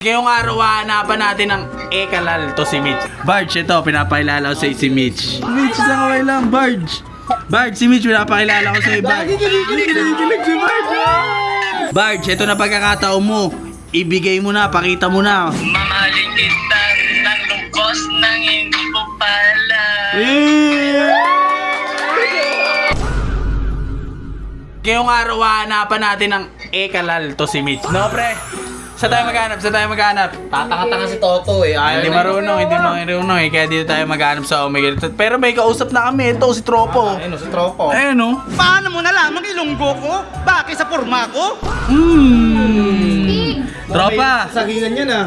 Ngayong araw, hahanapan natin ng ekalal to si Mitch. Barge, ito, pinapakilala ko sa'yo si Mitch. Mitch, isang kaway lang, Barge. Barge, si Mitch, pinapakilala ko sa'yo, Barge. Kinikilig si Barge. Barge, ito na pagkakataon mo. Ibigay mo na, pakita mo na. Mamahalin kita ng lungkos nang hindi ko pala. Ngayong araw, hahanapan natin ng ekalal to si Mitch. No, pre? Saan tayo maghanap? Tatanga-tanga si Toto eh. Hindi marunong eh. Kaya dito tayo maghanap sa Omega. Pero may kausap na kami. Ito, si Tropo. Ayun, si Tropo. Ayun, oh. Paano mo nalaman ilunggo ko? Bakit sa forma ko? Tropa! Sagingan yan ah.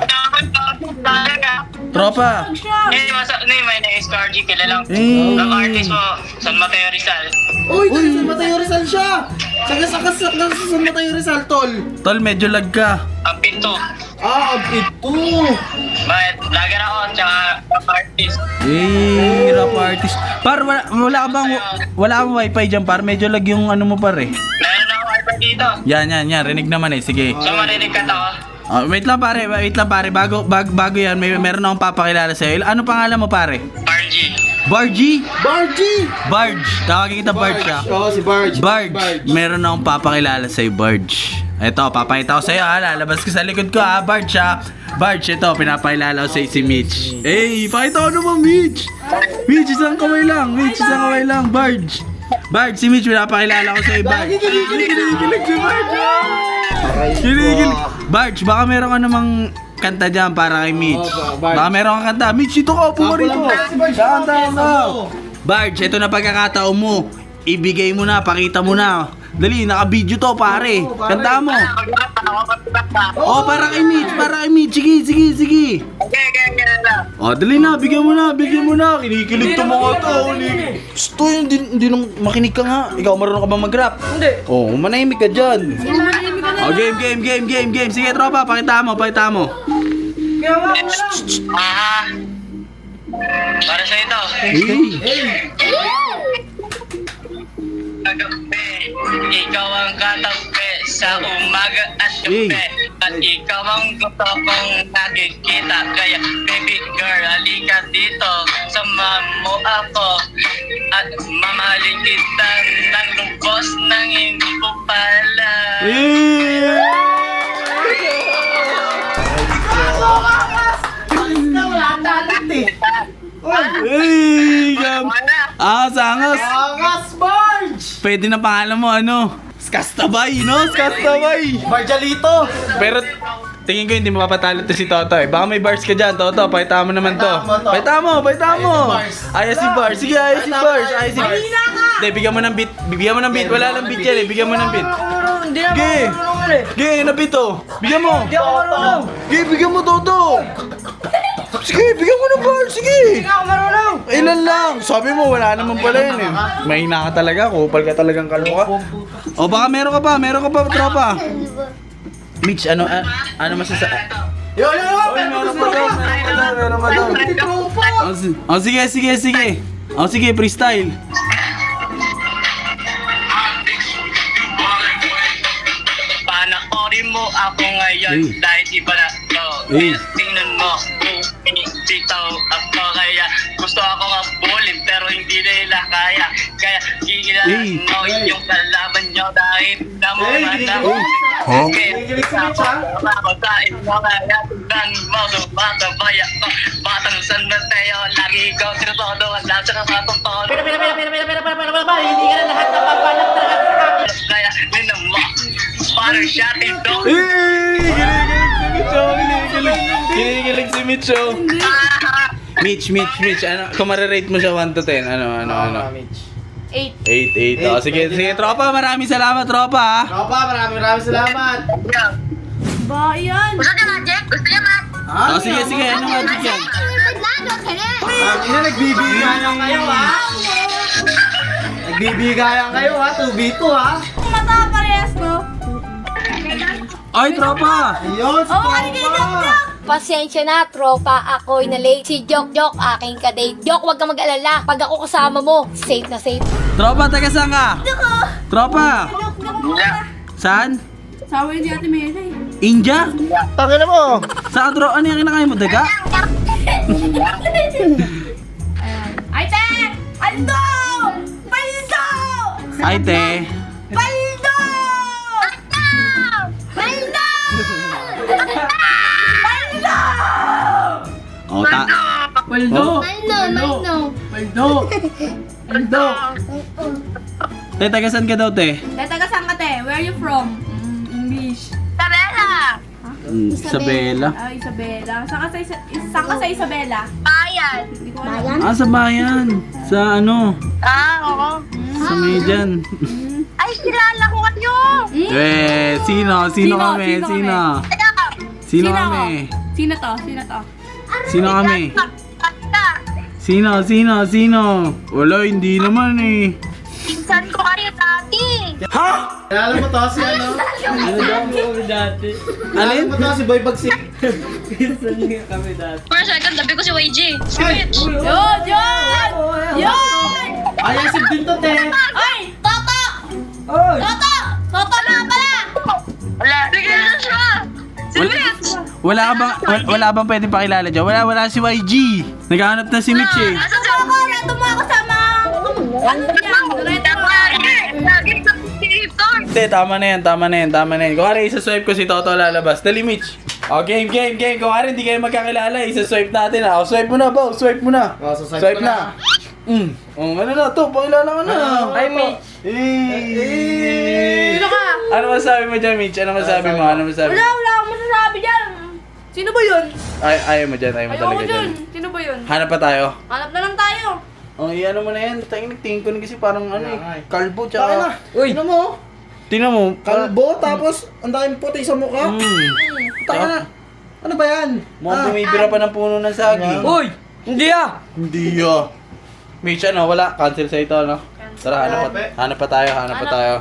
Tropa! My name is Cardi, kilala Eh. ang artist mo, San Mateo Rizal. Uy, San Mateo Rizal siya! Sagas sa San Mateo Rizal, tol. Tol, medyo lag ka. Ang pinto. Ah, ito. Bakit? Lager ako, tsaka artist. Rap artist. Par, wala kang wifi dyan, par. Medyo lag yung ano mo, par eh. Meron ako wifi dito. Yan. Rinig naman eh. Sige. So marinig ka to. Wait lang, pare. Bago yan, meron akong papakilala sa'yo. Ano pangalan mo, pare? RG. Bargy? Bargy! Barge. Tawagin kita Barge, ah. Oo, si Barge. Barge, meron akong papakilala sa'yo, Barge. Ito, papakita ko sa'yo, ha. Lalabas ko sa likod ko, ha. Barge, ha. Barge, ito, pinapakilala ko sa'yo si Mitch. Pakita ko naman, Mitch. Mitch, isang kamay lang. Barge. Barge, si Mitch, pinapakilala ko sa'yo, Barge. Kinikilig si Barge, ha. Kinikilig. Barge, baka meron ka namang kanta dyan para kay Mitch. Baka meron kang kanta. Mitch, dito ka, upo ka rito. Kanta ka. Barge, ito na pagkakataon mo. Ibigay mo na, pakita mo na. Dali, naka-video to, pare. Kanta mo. Para kay Mitch. Sige. Okay. Dali na, bigyan mo na. Kinikilig to mga to. Gusto yun, hindi nung makinig ka nga. Ikaw, marunong ka ba mag-rap? Hindi. Manahimik ka dyan. Game. Sige, tropa, pakita mo. Para sa ito. Kagabi, ikaw ang katabi sa umaga at gabi. At ikaw ang gusto kong nakikita. Kaya baby girl, halika dito. Samahan mo ako. At mamahalin kita ng lungkos nang hindi ko pala. Sangas. Angas, Barge! Pwede na pangalan mo, ano? Skastabay, no? Barjalito! Pero tingin ko hindi mapapatalo to si Toto eh. Baka may bars ka dyan, Toto. Pakita mo naman to. Pakita mo. Ayos si bars. Sige, ayos si bars. Hindi, bigyan mo ng beat. Wala lang beat yan eh. Bigyan mo ng beat. Sige, na beat oh. Bigyan mo. Sige, bigyan mo, Toto. Sige, bigyan mo ng bars. Sige. Ilan lang. Sabi mo, wala naman pala yun eh. Mahina ka talaga. Kupal ka talagang kaloka. O baka meron ka pa, tropa. Mitch, ano meron pa daw. Sige, freestyle. Panoorin mo ako ngayon dahil iba na to. Tingnan mo, sitaw ako kaya gusto ako mabulin pero hindi nila kaya. Kaya gigilan mo yung kalaban nyo dahil namunan mo. Kinikilig si Mitch, ha? Makatain mo kaya tignan mo sumatabay ako. Batang San Mateo, lagi ikaw tinutodo. Wala sa kakatotoo. Hindi ka na lahat napapalag talaga sa akin. Kaya ninan mo, parang shot ito. Kinikilig si Mitch, oh. Mitch. Ano, kung marirate mo siya 1 to 10, ano? 8. 8. Sige, tropa. Maraming salamat, tropa, ha. Tropa, maraming salamat. Ba, yan. Gusto niya magic? Gusto niya magic? Sige. Ano magic yan? Nagbibigayan kayo, ha? Nagbibigayan kayo, ha? 2v2, ha? Mata parehas ko. Ay, tropa. Ayun, si Oo, Tropa. Pasensya na, tropa. Ako'y na-late. Si Jok, aking kadate. Jok, huwag kang mag-alala. Pag ako kasama mo, safe na safe. Tropa, taga saan ka? Tropa. Look, Saan? sawa yun si Ate Mela eh. India? Tangin na mo. Sa Adro, ano yung kinakain mo, daga? Ay, te! Aldo! Paldo! Ay, te. Paldo! Paldo! Paldo! Oh, ta. Paldo! Aldo. Te, taga saan ka daw, te? Taga saan ka, te? Where are you from? English. Tabela! Isabela. Ah, Isabela. Saan ka sa Isabela? Bayan! Hindi ko alam. Ah, sa bayan. Sa ano? Oo. Sa Median. Ay, kilala ko kayo! Eh, sino? Sino kami? Sino Sino? Kaya, Sino ako? kami? Sino to? Sino to? Sino kami? Sino? Wala, hindi naman eh. Pinsan ko kayo dati! Kilala mo to si ano? Alin? Kilala mo to si Boy Bagsik. For a second, tabi ko si YG. Si Mitch! Yun! Yun! Yun! Ayasip din to, te. Ay! Toto! Toto! Toto na pala! Wala! Sige na siya! Si Mitch! Wala bang pwede pakilala dyan? Wala si YG. Naghahanap na si Mitch eh. Asa Ito ako! Nato mo ako sa mga... Ano yan? Retro. Lagi sa Twitter! Hindi, tama na yan. Kung ano, isa-swipe ko si Toto lalabas. Dali, Mitch. Oh, game. Kung ano, hindi kayo magkakilala, isa-swipe natin ah. Oh, swipe mo na, Bo. Swipe mo na. Oh, so swipe Swipe ko na. Oh, ano na to? Pakilala ka na. Ay, Mitch. Sino ka? Ano masabi mo dyan, Mitch? Ano masabi mo? Wala akong masasabi dyan. Sino ba yun? Ayaw mo dyan, Ayoko talaga dyan. dyan. Sino ba yun? Hanap pa tayo. Hanap na lang tayo. Oh, ano mo na yan. Tingin ko na kasi parang ano eh. Kalbo, Taka na. tsaka... Uy. Ano mo? Tingnan mo. Kalbo, tapos ang daming puti sa mukha. Taka na. Ano ba yan? Mukhang bumibira pa ng puno ng saging. Uy! Hindi ah. Mitch, ano? Wala. Cancel sa ito, no? Tara, hanap pa tayo.